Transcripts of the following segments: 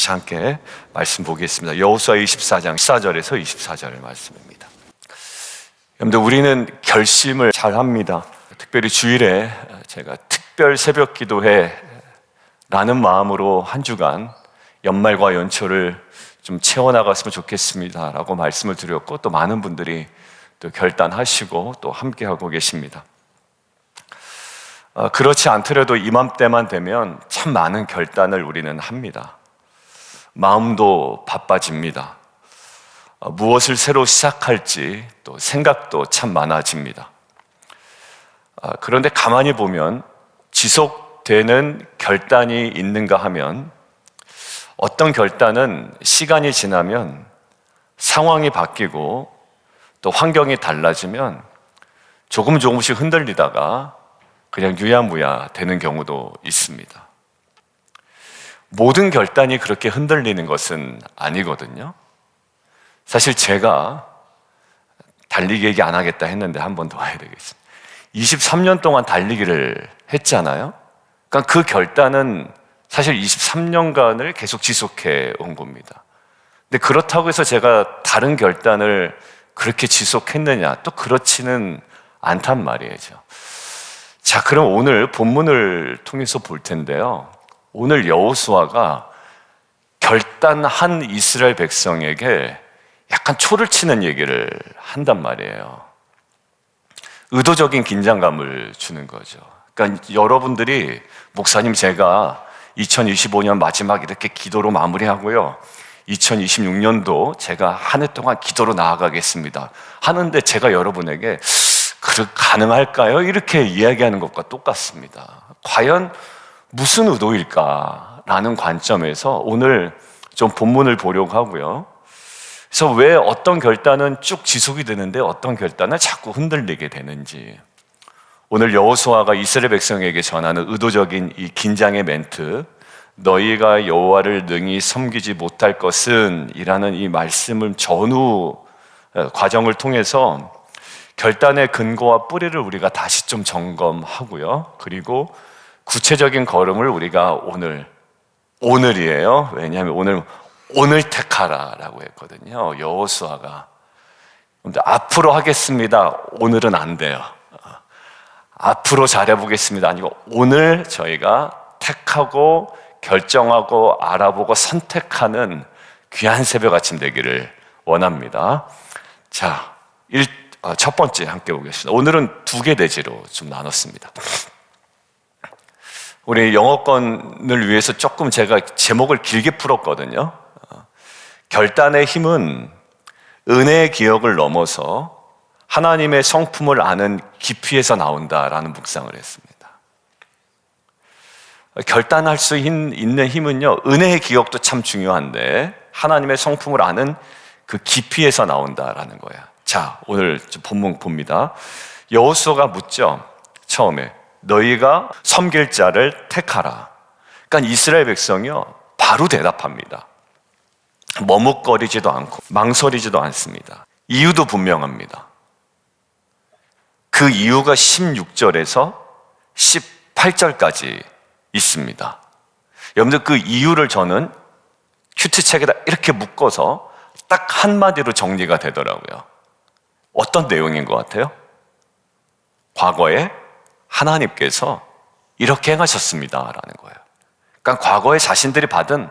다시 함께 말씀 보겠습니다. 여호수아 24장 14절에서 24절 말씀입니다. 여러분들, 우리는 결심을 잘 합니다. 특별히 주일에 제가 특별 새벽 기도회 라는 마음으로 한 주간 연말과 연초를 좀 채워나갔으면 좋겠습니다 라고 말씀을 드렸고, 또 많은 분들이 또 결단하시고 또 함께하고 계십니다. 그렇지 않더라도 이맘때만 되면 참 많은 결단을 우리는 합니다. 마음도 바빠집니다. 무엇을 새로 시작할지 또 생각도 참 많아집니다. 그런데 가만히 보면 지속되는 결단이 있는가 하면, 어떤 결단은 시간이 지나면 상황이 바뀌고 또 환경이 달라지면 조금씩 흔들리다가 그냥 유야무야 되는 경우도 있습니다. 모든 결단이 그렇게 흔들리는 것은 아니거든요. 사실 제가 달리기 얘기 안 하겠다 했는데 한 번 더 해야 되겠습니다. 23년 동안 달리기를 했잖아요. 그러니까 그 결단은 사실 23년간을 계속 지속해 온 겁니다. 근데 그렇다고 해서 제가 다른 결단을 그렇게 지속했느냐? 또 그렇지는 않단 말이죠. 자, 그럼 오늘 본문을 통해서 볼 텐데요. 오늘 여호수아가 결단한 이스라엘 백성에게 약간 초를 치는 얘기를 한단 말이에요. 의도적인 긴장감을 주는 거죠. 그러니까 여러분들이, 목사님 제가 2025년 마지막 이렇게 기도로 마무리하고요, 2026년도 제가 한 해 동안 기도로 나아가겠습니다 하는데, 제가 여러분에게 가능할까요? 이렇게 이야기하는 것과 똑같습니다. 과연 무슨 의도일까라는 관점에서 오늘 좀 본문을 보려고 하고요. 그래서 왜 어떤 결단은 쭉 지속이 되는데 어떤 결단은 자꾸 흔들리게 되는지, 오늘 여호수아가 이스라엘 백성에게 전하는 의도적인 이 긴장의 멘트, 너희가 여호와를 능히 섬기지 못할 것은 이라는 이 말씀을 전후 과정을 통해서 결단의 근거와 뿌리를 우리가 다시 좀 점검하고요. 그리고 구체적인 걸음을 우리가 오늘이에요. 왜냐하면 오늘 택하라라고 했거든요. 여호수아가. 앞으로 하겠습니다. 오늘은 안 돼요. 앞으로 잘해보겠습니다. 아니고 오늘 저희가 택하고 결정하고 알아보고 선택하는 귀한 새벽 아침 되기를 원합니다. 자, 첫 번째 함께 보겠습니다. 오늘은 두 개 대지로 좀 나눴습니다. 우리 영어권을 위해서 조금 제가 제목을 길게 풀었거든요. 결단의 힘은 은혜의 기억을 넘어서 하나님의 성품을 아는 깊이에서 나온다라는 묵상을 했습니다. 결단할 수 있는 힘은요, 은혜의 기억도 참 중요한데 하나님의 성품을 아는 그 깊이에서 나온다라는 거예요. 자, 오늘 본문 봅니다. 여호수아가 묻죠. 처음에 너희가 섬길 자를 택하라. 그러니까 이스라엘 백성이요, 바로 대답합니다. 머뭇거리지도 않고 망설이지도 않습니다. 이유도 분명합니다. 그 이유가 16절에서 18절까지 있습니다. 여러분들, 그 이유를 저는 큐트책에다 이렇게 묶어서 딱 한마디로 정리가 되더라고요. 어떤 내용인 것 같아요? 과거에 하나님께서 이렇게 행하셨습니다라는 거예요. 그러니까 과거에 자신들이 받은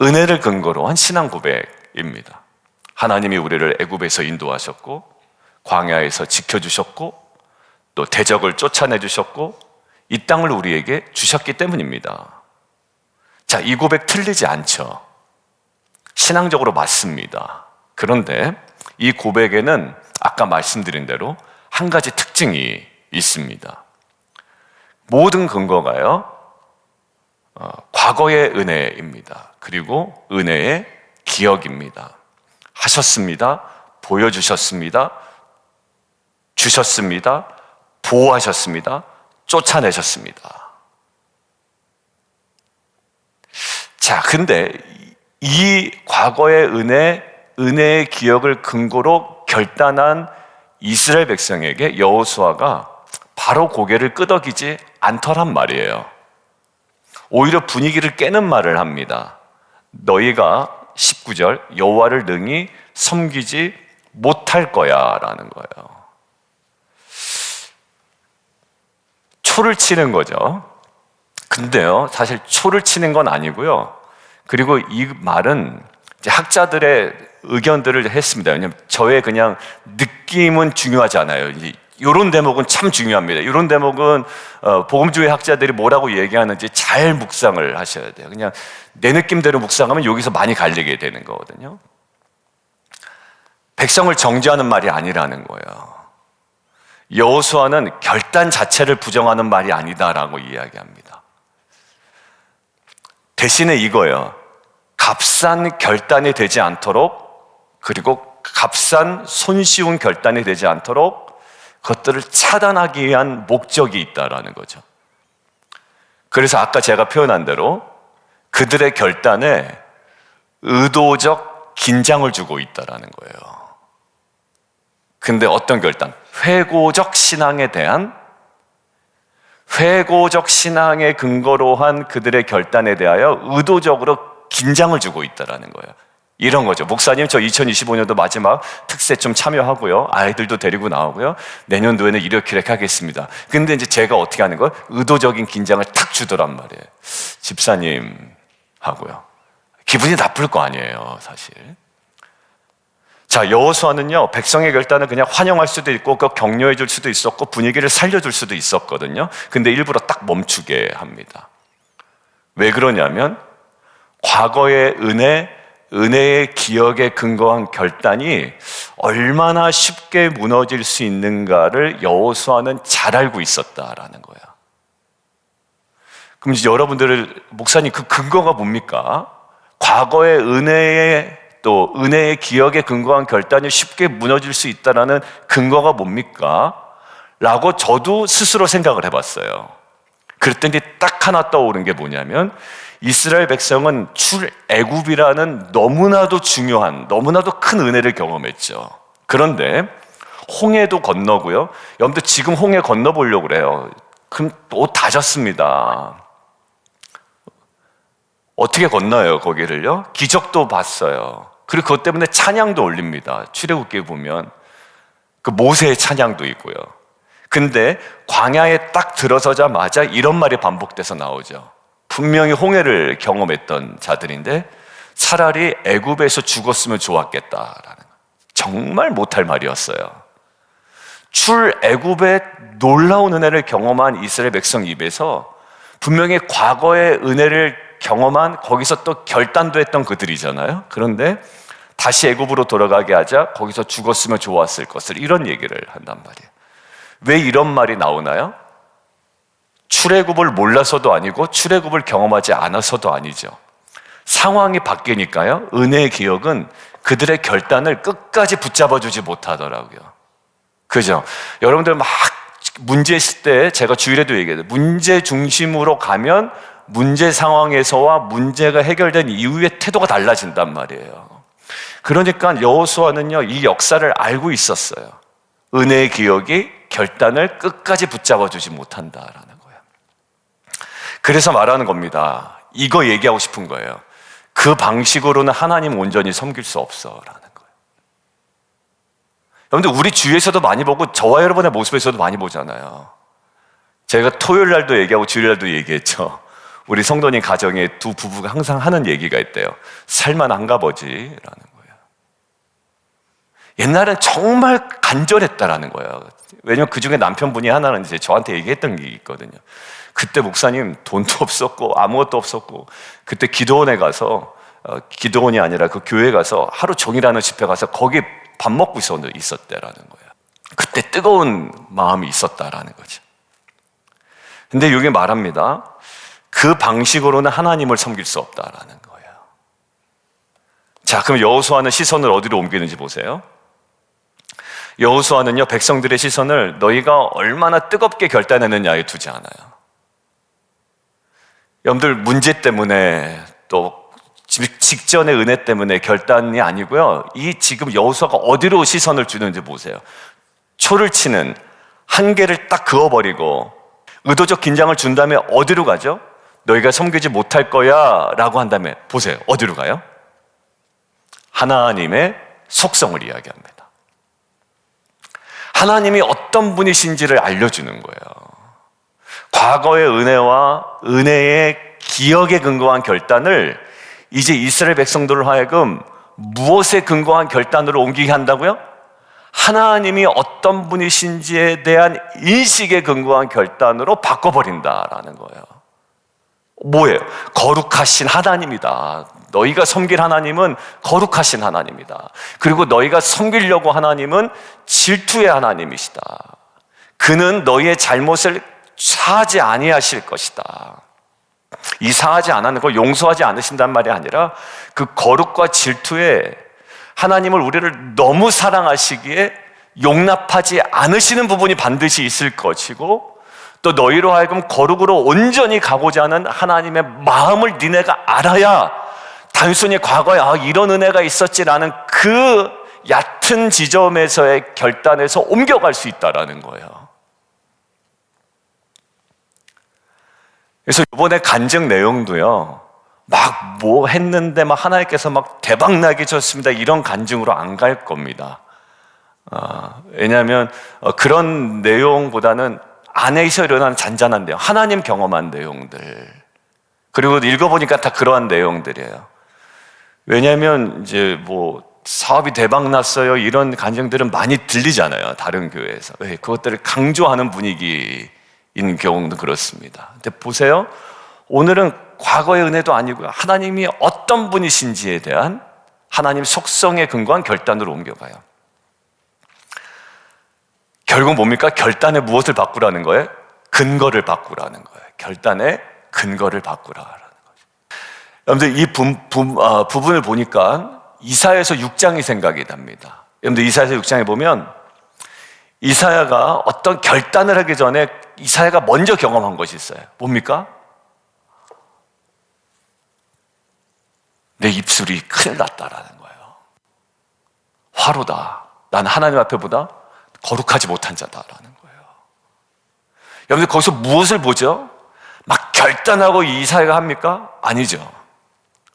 은혜를 근거로 한 신앙 고백입니다. 하나님이 우리를 애굽에서 인도하셨고, 광야에서 지켜주셨고, 또 대적을 쫓아내주셨고, 이 땅을 우리에게 주셨기 때문입니다. 자, 이 고백 틀리지 않죠? 신앙적으로 맞습니다. 그런데 이 고백에는 아까 말씀드린 대로 한 가지 특징이 있습니다. 모든 근거가요, 과거의 은혜입니다. 그리고 은혜의 기억입니다. 하셨습니다. 보여주셨습니다. 주셨습니다. 보호하셨습니다. 쫓아내셨습니다. 자, 근데 이 과거의 은혜의 기억을 근거로 결단한 이스라엘 백성에게 여호수아가 바로 고개를 끄덕이지 않더란 말이에요. 오히려 분위기를 깨는 말을 합니다. 너희가 19절 여호와를 능히 섬기지 못할 거야 라는 거예요. 초를 치는 거죠. 근데요, 사실 초를 치는 건 아니고요. 그리고 이 말은 이제 학자들의 의견들을 했습니다. 왜냐하면 저의 그냥 느낌은 중요하지 않아요. 이런 대목은 참 중요합니다. 이런 대목은 복음주의 학자들이 뭐라고 얘기하는지 잘 묵상을 하셔야 돼요. 그냥 내 느낌대로 묵상하면 여기서 많이 갈리게 되는 거거든요. 백성을 정죄하는 말이 아니라는 거예요. 여호수아는 결단 자체를 부정하는 말이 아니다라고 이야기합니다. 대신에 이거예요. 값싼 결단이 되지 않도록, 그리고 값싼 손쉬운 결단이 되지 않도록 그것들을 차단하기 위한 목적이 있다라는 거죠. 그래서 아까 제가 표현한 대로 그들의 결단에 의도적 긴장을 주고 있다라는 거예요. 근데 어떤 결단? 회고적 신앙에 대한, 회고적 신앙의 근거로 한 그들의 결단에 대하여 의도적으로 긴장을 주고 있다라는 거예요. 이런 거죠. 목사님, 저 2025년도 마지막 특세 좀 참여하고요. 아이들도 데리고 나오고요. 내년도에는 이렇게 하겠습니다. 근데 이제 제가 어떻게 하는 거예요? 의도적인 긴장을 탁 주더란 말이에요. 집사님 하고요. 기분이 나쁠 거 아니에요, 사실. 자, 여호수아는요, 백성의 결단을 그냥 환영할 수도 있고, 격려해 줄 수도 있었고, 분위기를 살려줄 수도 있었거든요. 근데 일부러 딱 멈추게 합니다. 왜 그러냐면, 과거의 은혜의 기억에 근거한 결단이 얼마나 쉽게 무너질 수 있는가를 여호수아는 잘 알고 있었다라는 거예요. 그럼 이제 여러분들, 목사님 그 근거가 뭡니까? 과거의 은혜의 기억에 근거한 결단이 쉽게 무너질 수 있다는 근거가 뭡니까? 라고 저도 스스로 생각을 해봤어요. 그랬더니 딱 하나 떠오른 게 뭐냐면, 이스라엘 백성은 출애굽이라는 너무나도 중요한, 너무나도 큰 은혜를 경험했죠. 그런데 홍해도 건너고요. 여러분들 지금 홍해 건너보려고 그래요. 그럼 옷 다 젖습니다. 어떻게 건너요, 거기를요? 기적도 봤어요. 그리고 그것 때문에 찬양도 올립니다. 출애굽기에 보면 그 모세의 찬양도 있고요. 근데 광야에 딱 들어서자마자 이런 말이 반복돼서 나오죠. 분명히 홍해를 경험했던 자들인데 차라리 애굽에서 죽었으면 좋았겠다라는, 정말 못할 말이었어요. 출애굽의 놀라운 은혜를 경험한 이스라엘 백성 입에서 분명히 과거의 은혜를 경험한, 거기서 또 결단도 했던 그들이잖아요. 그런데 다시 애굽으로 돌아가게 하자 거기서 죽었으면 좋았을 것을, 이런 얘기를 한단 말이에요. 왜 이런 말이 나오나요? 출애굽을 몰라서도 아니고 출애굽을 경험하지 않아서도 아니죠. 상황이 바뀌니까요, 은혜의 기억은 그들의 결단을 끝까지 붙잡아주지 못하더라고요. 그죠? 여러분들 막 문제 있을 때, 제가 주일에도 얘기해요. 문제 중심으로 가면 문제 상황에서와 문제가 해결된 이후의 태도가 달라진단 말이에요. 그러니까 여호수아는요, 이 역사를 알고 있었어요. 은혜의 기억이 결단을 끝까지 붙잡아주지 못한다라는 거예요. 그래서 말하는 겁니다. 이거 얘기하고 싶은 거예요. 그 방식으로는 하나님 온전히 섬길 수 없어라는 거예요. 여러분들, 우리 주위에서도 많이 보고 저와 여러분의 모습에서도 많이 보잖아요. 제가 토요일 날도 얘기하고 주일 날도 얘기했죠. 우리 성도님 가정에 두 부부가 항상 하는 얘기가 있대요. 살만한가 보지라는 거예요. 옛날엔 정말 간절했다라는 거예요. 왜냐면 그 중에 남편분이 하나는 이제 저한테 얘기했던 게 있거든요. 그때 목사님 돈도 없었고 아무것도 없었고, 그때 기도원에 가서, 기도원이 아니라 그 교회 가서 하루 종일하는 집회 가서 거기 밥 먹고 있었대라는 거예요. 그때 뜨거운 마음이 있었다라는 거죠. 근데 여기 말합니다. 그 방식으로는 하나님을 섬길 수 없다라는 거예요. 자, 그럼 여호수아는 시선을 어디로 옮기는지 보세요. 여호수아는요, 백성들의 시선을 너희가 얼마나 뜨겁게 결단했느냐에 두지 않아요. 여러분들, 문제 때문에 또 직전의 은혜 때문에 결단이 아니고요, 이 지금 여호수아가 어디로 시선을 주는지 보세요. 초를 치는 한계를 딱 그어버리고 의도적 긴장을 준 다음에 어디로 가죠? 너희가 섬기지 못할 거야 라고 한다면 보세요. 어디로 가요? 하나님의 속성을 이야기합니다. 하나님이 어떤 분이신지를 알려주는 거예요. 과거의 은혜와 은혜의 기억에 근거한 결단을 이제 이스라엘 백성들을 하여금 무엇에 근거한 결단으로 옮기게 한다고요? 하나님이 어떤 분이신지에 대한 인식에 근거한 결단으로 바꿔버린다라는 거예요. 뭐예요? 거룩하신 하나님이다. 너희가 섬길 하나님은 거룩하신 하나님이다. 그리고 너희가 섬기려고 하나님은 질투의 하나님이시다. 그는 너희의 잘못을 사하지 아니하실 것이다. 이 사하지 않는 걸 용서하지 않으신단 말이 아니라 그 거룩과 질투에 하나님을 우리를 너무 사랑하시기에 용납하지 않으시는 부분이 반드시 있을 것이고, 또 너희로 하여금 거룩으로 온전히 가고자 하는 하나님의 마음을 니네가 알아야 단순히 과거에 이런 은혜가 있었지라는 그 얕은 지점에서의 결단에서 옮겨갈 수 있다라는 거예요. 그래서 이번에 간증 내용도요, 막 뭐 했는데 막 하나님께서 막 대박나게 줬습니다 이런 간증으로 안 갈 겁니다. 왜냐하면 그런 내용보다는 안에서 일어나는 잔잔한 내용, 하나님 경험한 내용들, 그리고 읽어보니까 다 그러한 내용들이에요. 왜냐하면 이제 뭐 사업이 대박 났어요 이런 간증들은 많이 들리잖아요, 다른 교회에서. 왜? 그것들을 강조하는 분위기인 경우도 그렇습니다. 근데 보세요, 오늘은 과거의 은혜도 아니고요, 하나님이 어떤 분이신지에 대한 하나님 속성에 근거한 결단으로 옮겨가요. 결국 뭡니까? 결단에 무엇을 바꾸라는 거예요? 근거를 바꾸라는 거예요. 결단의 근거를 바꾸라는 거죠. 여러분들 이 부분을 보니까 이사야서 6장이 생각이 납니다. 여러분들 이사야서 6장에 보면 이사야가 어떤 결단을 하기 전에 이사야가 먼저 경험한 것이 있어요. 뭡니까? 내 입술이 큰일 났다라는 거예요. 화로다. 나는 하나님 앞에보다 거룩하지 못한 자다라는 거예요. 여러분들 거기서 무엇을 보죠? 막 결단하고 이사야가 합니까? 아니죠.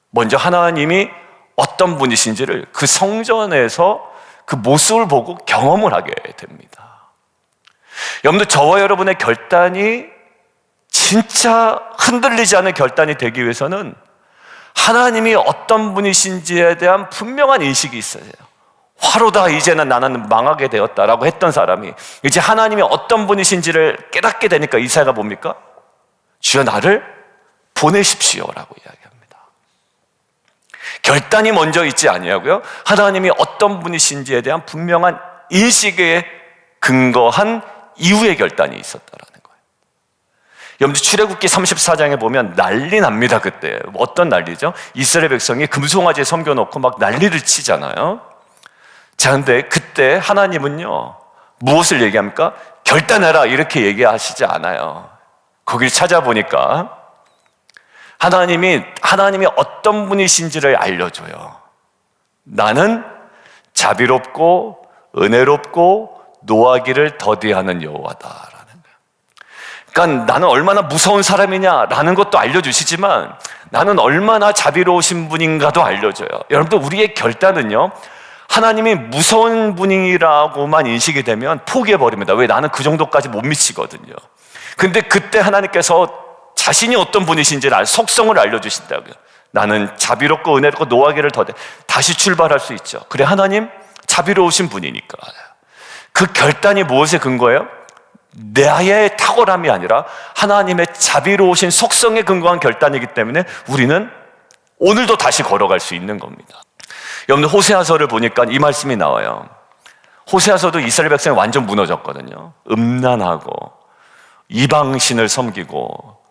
먼저 하나님이 어떤 분이신지를 그 성전에서 그 모습을 보고 경험을 하게 됩니다. 여러분들 저와 여러분의 결단이 진짜 흔들리지 않은 결단이 되기 위해서는 하나님이 어떤 분이신지에 대한 분명한 인식이 있어야 돼요. 화로다, 이제는 나는 망하게 되었다라고 했던 사람이 이제 하나님이 어떤 분이신지를 깨닫게 되니까 이사야가 뭡니까? 주여 나를 보내십시오라고 이야기합니다. 결단이 먼저 있지 아니하고요, 하나님이 어떤 분이신지에 대한 분명한 인식에 근거한 이후의 결단이 있었다라는 거예요. 여러분들 출애굽기 34장에 보면 난리 납니다. 그때 어떤 난리죠? 이스라엘 백성이 금송아지에 섬겨놓고 막 난리를 치잖아요. 자, 근데 그때 하나님은요 무엇을 얘기합니까? 결단해라 이렇게 얘기하시지 않아요. 거기를 찾아보니까 하나님이 어떤 분이신지를 알려줘요. 나는 자비롭고 은혜롭고 노하기를 더디하는 여호와다라는 거예요. 그러니까 나는 얼마나 무서운 사람이냐라는 것도 알려주시지만 나는 얼마나 자비로우신 분인가도 알려줘요. 여러분들 우리의 결단은요, 하나님이 무서운 분이라고만 인식이 되면 포기해버립니다. 왜? 나는 그 정도까지 못 미치거든요. 근데 그때 하나님께서 자신이 어떤 분이신지를 속성을 알려주신다고요. 나는 자비롭고 은혜롭고 노하기를 더디, 다시 출발할 수 있죠. 그래, 하나님 자비로우신 분이니까. 그 결단이 무엇에 근거예요? 나의 탁월함이 아니라 하나님의 자비로우신 속성에 근거한 결단이기 때문에 우리는 오늘도 다시 걸어갈 수 있는 겁니다. 여러분들 호세아서를 보니까 이 말씀이 나와요. 호세아서도 이스라엘 백성이 완전 무너졌거든요. 음란하고 이방신을 섬기고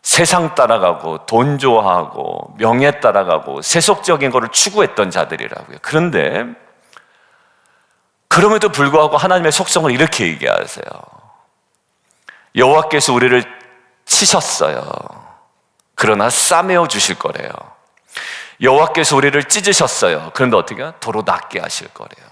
세상 따라가고 돈 좋아하고 명예 따라가고 세속적인 것을 추구했던 자들이라고요. 그런데 그럼에도 불구하고 하나님의 속성을 이렇게 얘기하세요. 여호와께서 우리를 치셨어요. 그러나 싸매어 주실 거래요. 여호와께서 우리를 찢으셨어요. 그런데 어떻게? 도로 낫게 하실 거래요.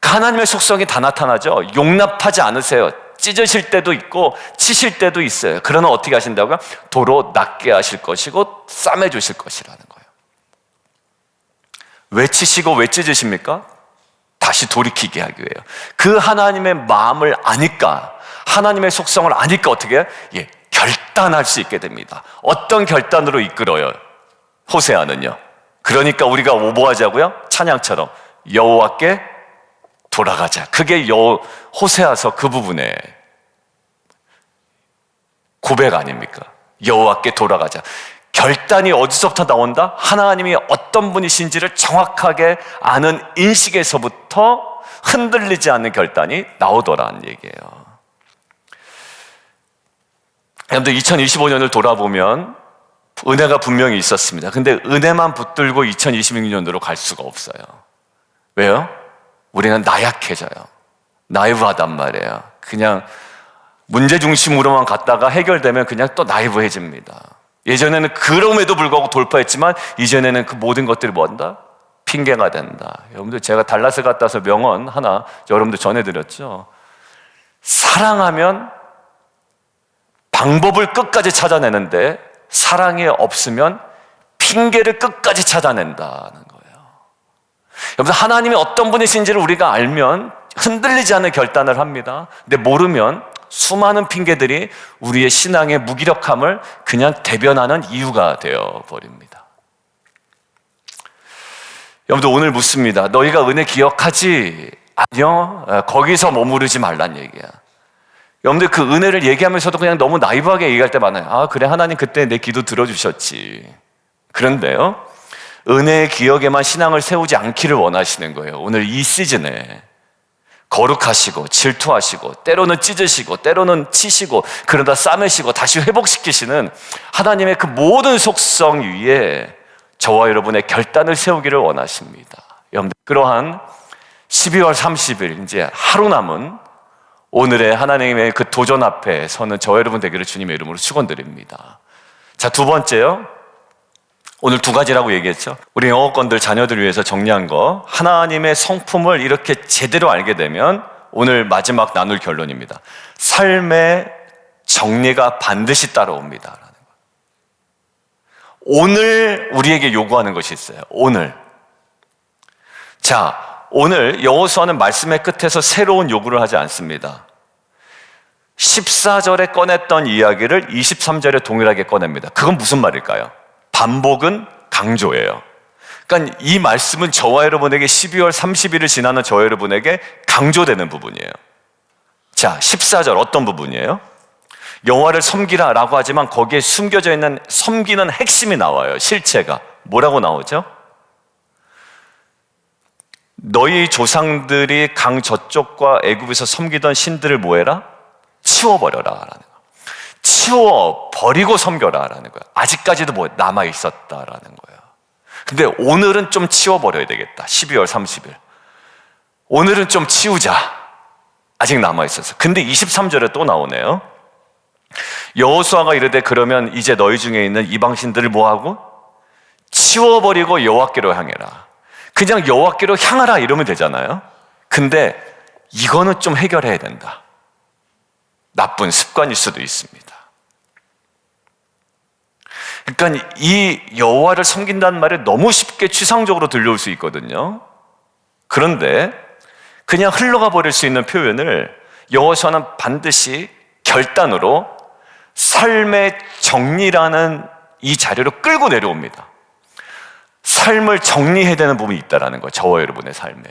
하나님의 속성이 다 나타나죠. 용납하지 않으세요. 찢으실 때도 있고 치실 때도 있어요. 그러나 어떻게 하신다고요? 도로 낫게 하실 것이고 싸매 주실 것이라는 거예요. 왜 치시고 왜 찢으십니까? 다시 돌이키게 하기 위해요. 그 하나님의 마음을 아니까, 하나님의 속성을 아니까 어떻게 해요? 결단할 수 있게 됩니다. 어떤 결단으로 이끌어요? 호세아는요. 그러니까 우리가 뭐 하자고요? 찬양처럼 여호와께 돌아가자. 그게 호세아서 그 부분에 고백 아닙니까? 여호와께 돌아가자. 결단이 어디서부터 나온다? 하나님이 어떤 분이신지를 정확하게 아는 인식에서부터 흔들리지 않는 결단이 나오더라는 얘기예요. 여러분들 2025년을 돌아보면 은혜가 분명히 있었습니다. 근데 은혜만 붙들고 2026년도로 갈 수가 없어요. 왜요? 우리는 나약해져요. 나이브하단 말이에요. 그냥 문제 중심으로만 갔다가 해결되면 그냥 또 나이브해집니다. 예전에는 그럼에도 불구하고 돌파했지만 이전에는 그 모든 것들이 뭔다? 핑계가 된다. 여러분들 제가 달라스 갔다 와서 명언 하나 여러분들 전해드렸죠. 사랑하면 방법을 끝까지 찾아내는데 사랑이 없으면 핑계를 끝까지 찾아낸다는 거예요. 여러분 하나님이 어떤 분이신지를 우리가 알면 흔들리지 않는 결단을 합니다. 근데 모르면 수많은 핑계들이 우리의 신앙의 무기력함을 그냥 대변하는 이유가 되어버립니다. 여러분들 오늘 묻습니다. 너희가 은혜 기억하지? 아니요. 거기서 머무르지 말란 얘기야. 여러분들 그 은혜를 얘기하면서도 그냥 너무 나이브하게 얘기할 때 많아요. 아 그래 하나님 그때 내 기도 들어주셨지. 그런데요 은혜의 기억에만 신앙을 세우지 않기를 원하시는 거예요. 오늘 이 시즌에 거룩하시고 질투하시고 때로는 찢으시고 때로는 치시고 그러다 싸매시고 다시 회복시키시는 하나님의 그 모든 속성 위에 저와 여러분의 결단을 세우기를 원하십니다. 여러분들 그러한 12월 30일 이제 하루 남은 오늘의 하나님의 그 도전 앞에 서는 저와 여러분 되기를 주님의 이름으로 축원드립니다. 자, 두 번째요. 오늘 두 가지라고 얘기했죠. 우리 영어권들 자녀들 위해서 정리한 거, 하나님의 성품을 이렇게 제대로 알게 되면 오늘 마지막 나눌 결론입니다. 삶의 정리가 반드시 따라옵니다. 오늘 우리에게 요구하는 것이 있어요. 오늘. 자, 오늘 여호수아는 말씀의 끝에서 새로운 요구를 하지 않습니다. 14절에 꺼냈던 이야기를 23절에 동일하게 꺼냅니다. 그건 무슨 말일까요? 반복은 강조예요. 그러니까 이 말씀은 저와 여러분에게 12월 30일을 지나는 저와 여러분에게 강조되는 부분이에요. 자, 14절 어떤 부분이에요? 여호와를 섬기라 라고 하지만 거기에 숨겨져 있는 섬기는 핵심이 나와요. 실체가. 뭐라고 나오죠? 너희 조상들이 강 저쪽과 애굽에서 섬기던 신들을 뭐해라? 치워버려라 라는 거예요. 치워버리고 섬겨라 라는 거예요. 아직까지도 뭐 남아있었다라는 거예요. 근데 오늘은 좀 치워버려야 되겠다. 12월 30일 오늘은 좀 치우자. 아직 남아있어서. 근데 23절에 또 나오네요. 여호수아가 이르되 그러면 이제 너희 중에 있는 이방신들을 뭐하고? 치워버리고 여호와께로 향해라. 그냥 여호와께로 향하라 이러면 되잖아요. 근데 이거는 좀 해결해야 된다. 나쁜 습관일 수도 있습니다. 그러니까 이 여호와를 섬긴다는 말이 너무 쉽게 추상적으로 들려올 수 있거든요. 그런데 그냥 흘러가 버릴 수 있는 표현을 여호수아는 반드시 결단으로 삶의 정리라는 이 자리로 끌고 내려옵니다. 삶을 정리해야 되는 부분이 있다는 거예요. 저와 여러분의 삶에.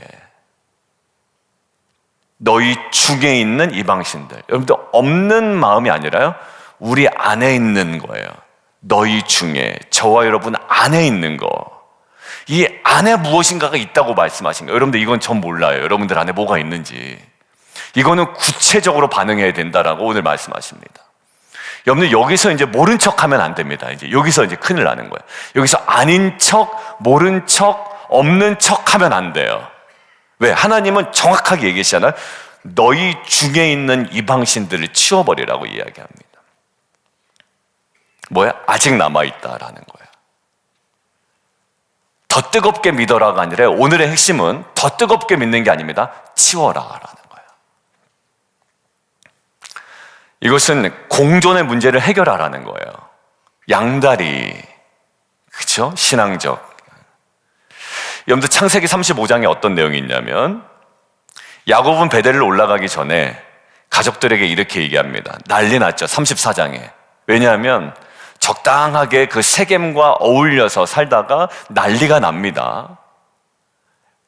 너희 중에 있는 이방신들. 여러분들 없는 마음이 아니라요. 우리 안에 있는 거예요. 너희 중에, 저와 여러분 안에 있는 거. 이 안에 무엇인가가 있다고 말씀하신 거예요. 여러분들 이건 전 몰라요. 여러분들 안에 뭐가 있는지. 이거는 구체적으로 반응해야 된다라고 오늘 말씀하십니다. 여러분들 여기서 이제 모른 척 하면 안 됩니다. 이제 여기서 이제 큰일 나는 거예요. 여기서 아닌 척, 모른 척, 없는 척 하면 안 돼요. 왜? 하나님은 정확하게 얘기하시잖아요. 너희 중에 있는 이방신들을 치워버리라고 이야기합니다. 뭐야? 아직 남아있다라는 거예요. 더 뜨겁게 믿어라가 아니라 오늘의 핵심은 더 뜨겁게 믿는 게 아닙니다. 치워라라는 거예요. 이것은 공존의 문제를 해결하라는 거예요. 양다리, 그렇죠? 신앙적. 여러분들 창세기 35장에 어떤 내용이 있냐면 야곱은 베델을 올라가기 전에 가족들에게 이렇게 얘기합니다. 난리 났죠, 34장에. 왜냐하면 적당하게 그 세겜과 어울려서 살다가 난리가 납니다.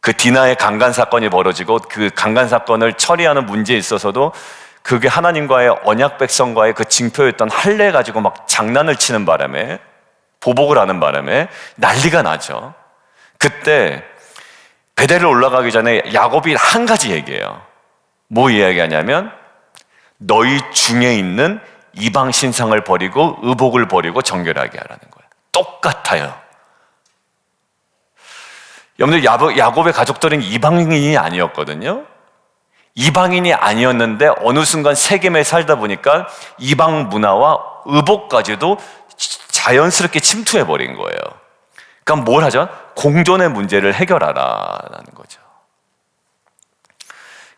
그 디나의 강간 사건이 벌어지고 그 강간 사건을 처리하는 문제에 있어서도 그게 하나님과의 언약 백성과의 그 징표였던 할례 가지고 막 장난을 치는 바람에, 보복을 하는 바람에 난리가 나죠. 그때 베델을 올라가기 전에 야곱이 한 가지 얘기해요. 뭐 이야기하냐면 너희 중에 있는 이방 신상을 버리고 의복을 버리고 정결하게 하라는 거예요. 똑같아요. 여러분들, 야곱의 가족들은 이방인이 아니었거든요. 이방인이 아니었는데 어느 순간 세겜에 살다 보니까 이방 문화와 의복까지도 자연스럽게 침투해버린 거예요. 그러니까 뭘 하죠? 공존의 문제를 해결하라는 거죠.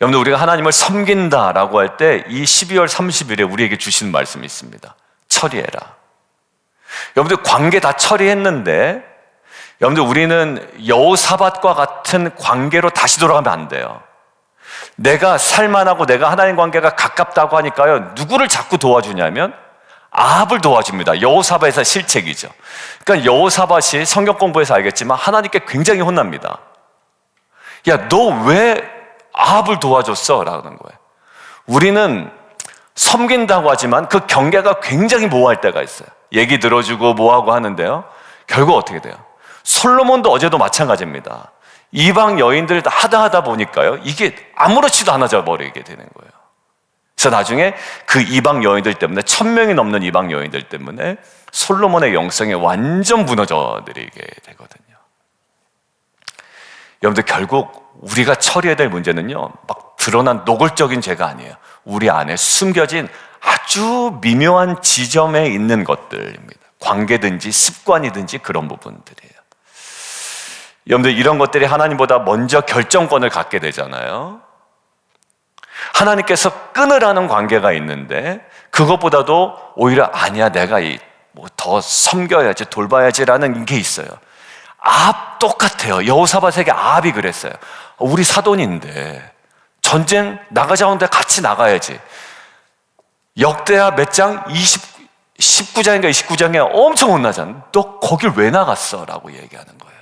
여러분들, 우리가 하나님을 섬긴다라고 할 때 이 12월 30일에 우리에게 주신 말씀이 있습니다. 처리해라. 여러분들, 관계 다 처리했는데 여러분들, 우리는 여호사밧과 같은 관계로 다시 돌아가면 안 돼요. 내가 살만하고 내가 하나님 관계가 가깝다고 하니까요, 누구를 자꾸 도와주냐면 아합을 도와줍니다. 여호사밧의 실책이죠. 그러니까 여호사밧이 성경 공부해서 알겠지만 하나님께 굉장히 혼납니다. 야, 너 왜 아합을 도와줬어? 라는 거예요. 우리는 섬긴다고 하지만 그 경계가 굉장히 모호할 때가 있어요. 얘기 들어주고 뭐하고 하는데요, 결국 어떻게 돼요? 솔로몬도 어제도 마찬가지입니다. 이방 여인들 하다 보니까요, 이게 아무렇지도 않아져 버리게 되는 거예요. 그래서 나중에 그 이방 여인들 때문에 1000명이 넘는 이방 여인들 때문에 솔로몬의 영성이 완전 무너져 내리게 되거든요. 여러분들, 결국 우리가 처리해야 될 문제는요, 막 드러난 노골적인 죄가 아니에요. 우리 안에 숨겨진 아주 미묘한 지점에 있는 것들입니다. 관계든지 습관이든지 그런 부분들이에요. 여러분들, 이런 것들이 하나님보다 먼저 결정권을 갖게 되잖아요. 하나님께서 끊으라는 관계가 있는데 그것보다도 오히려 아니야, 내가 더 섬겨야지, 돌봐야지라는 게 있어요. 아합 똑같아요. 여호사밧에게 아합이 그랬어요. 우리 사돈인데 전쟁 나가자는데 같이 나가야지. 역대하 몇 장? 19장인가 29장에 엄청 혼나잖아. 너 거길 왜 나갔어? 라고 얘기하는 거예요.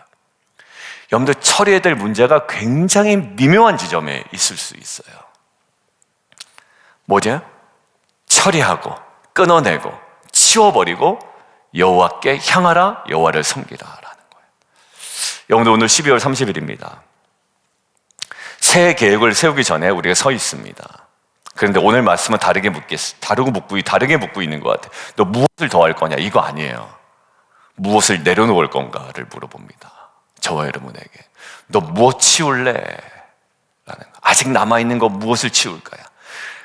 여러분들, 처리해야 될 문제가 굉장히 미묘한 지점에 있을 수 있어요. 뭐죠? 처리하고 끊어내고 치워버리고 여호와께 향하라, 여호와를 섬기라 라는 거예요. 여러분들, 오늘 12월 30일입니다. 새해 계획을 세우기 전에 우리가 서 있습니다. 그런데 오늘 말씀은 다르게 묻고 있는 것 같아요. 너 무엇을 더 할 거냐? 이거 아니에요. 무엇을 내려놓을 건가를 물어봅니다. 저와 여러분에게. 너 무엇 치울래? 라는 거. 아직 남아있는 거 무엇을 치울까요?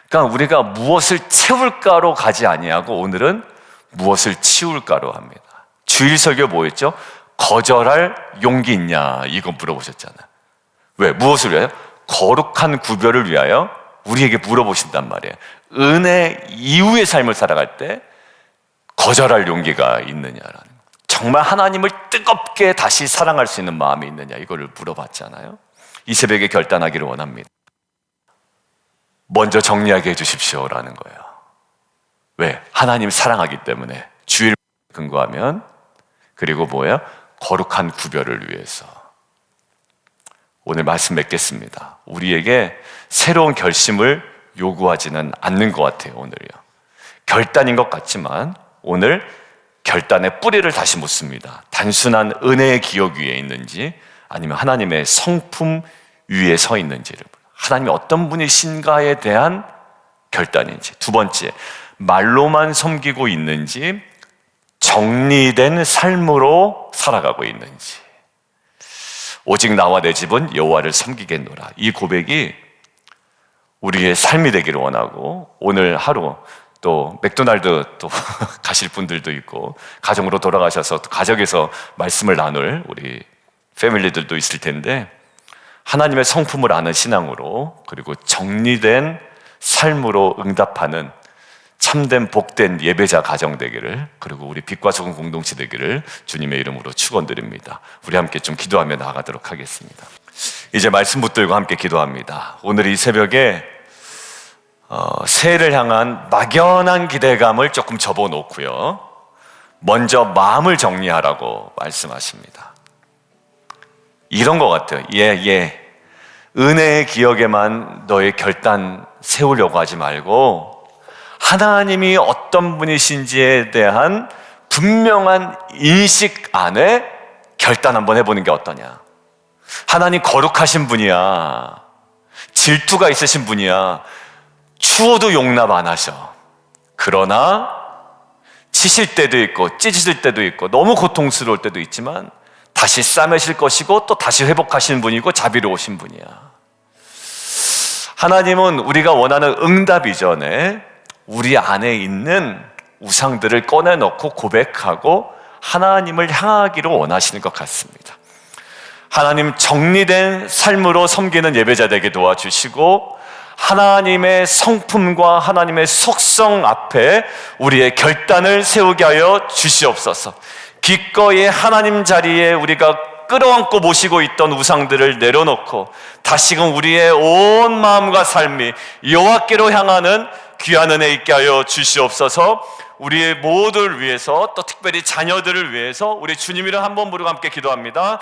그러니까 우리가 무엇을 채울까로 가지 아니하고 오늘은 무엇을 치울까로 합니다. 주일 설교 뭐였죠? 거절할 용기 있냐? 이거 물어보셨잖아요. 왜? 무엇을 위하여? 거룩한 구별을 위하여 우리에게 물어보신단 말이에요. 은혜 이후의 삶을 살아갈 때 거절할 용기가 있느냐라는 거예요. 정말 하나님을 뜨겁게 다시 사랑할 수 있는 마음이 있느냐, 이거를 물어봤잖아요. 이 새벽에 결단하기를 원합니다. 먼저 정리하게 해주십시오라는 거예요. 왜? 하나님 사랑하기 때문에. 주일 근거하면. 그리고 뭐예요? 거룩한 구별을 위해서. 오늘 말씀 맺겠습니다. 우리에게 새로운 결심을 요구하지는 않는 것 같아요. 오늘요. 결단인 것 같지만 오늘 결단의 뿌리를 다시 묻습니다. 단순한 은혜의 기억 위에 있는지 아니면 하나님의 성품 위에 서 있는지를, 하나님이 어떤 분이신가에 대한 결단인지. 두 번째, 말로만 섬기고 있는지 정리된 삶으로 살아가고 있는지. 오직 나와 내 집은 여호와를 섬기겠노라. 이 고백이 우리의 삶이 되기를 원하고, 오늘 하루 또 맥도날드 또 가실 분들도 있고 가정으로 돌아가셔서 또 가정에서 말씀을 나눌 우리 패밀리들도 있을 텐데, 하나님의 성품을 아는 신앙으로 그리고 정리된 삶으로 응답하는 참된 복된 예배자 가정 되기를, 그리고 우리 빛과 소금 공동체 되기를 주님의 이름으로 축원드립니다. 우리 함께 좀 기도하며 나아가도록 하겠습니다. 이제 말씀 붙들고 함께 기도합니다. 오늘 이 새벽에 새해를 향한 막연한 기대감을 조금 접어놓고요, 먼저 마음을 정리하라고 말씀하십니다. 이런 것 같아요. 은혜의 기억에만 너의 결단 세우려고 하지 말고 하나님이 어떤 분이신지에 대한 분명한 인식 안에 결단 한번 해보는 게 어떠냐. 하나님 거룩하신 분이야. 질투가 있으신 분이야. 추워도 용납 안 하셔. 그러나 치실 때도 있고 찢으실 때도 있고 너무 고통스러울 때도 있지만 다시 싸매실 것이고 또 다시 회복하시는 분이고 자비로우신 분이야. 하나님은 우리가 원하는 응답 이전에 우리 안에 있는 우상들을 꺼내놓고 고백하고 하나님을 향하기를 원하시는 것 같습니다. 하나님, 정리된 삶으로 섬기는 예배자 되게 도와주시고 하나님의 성품과 하나님의 속성 앞에 우리의 결단을 세우게 하여 주시옵소서. 기꺼이 하나님 자리에 우리가 끌어안고 모시고 있던 우상들을 내려놓고 다시금 우리의 온 마음과 삶이 여호와께로 향하는 귀한 은혜 있게 하여 주시옵소서. 우리의 모두를 위해서, 또 특별히 자녀들을 위해서 우리 주님 이름 한번 부르고 함께 기도합니다.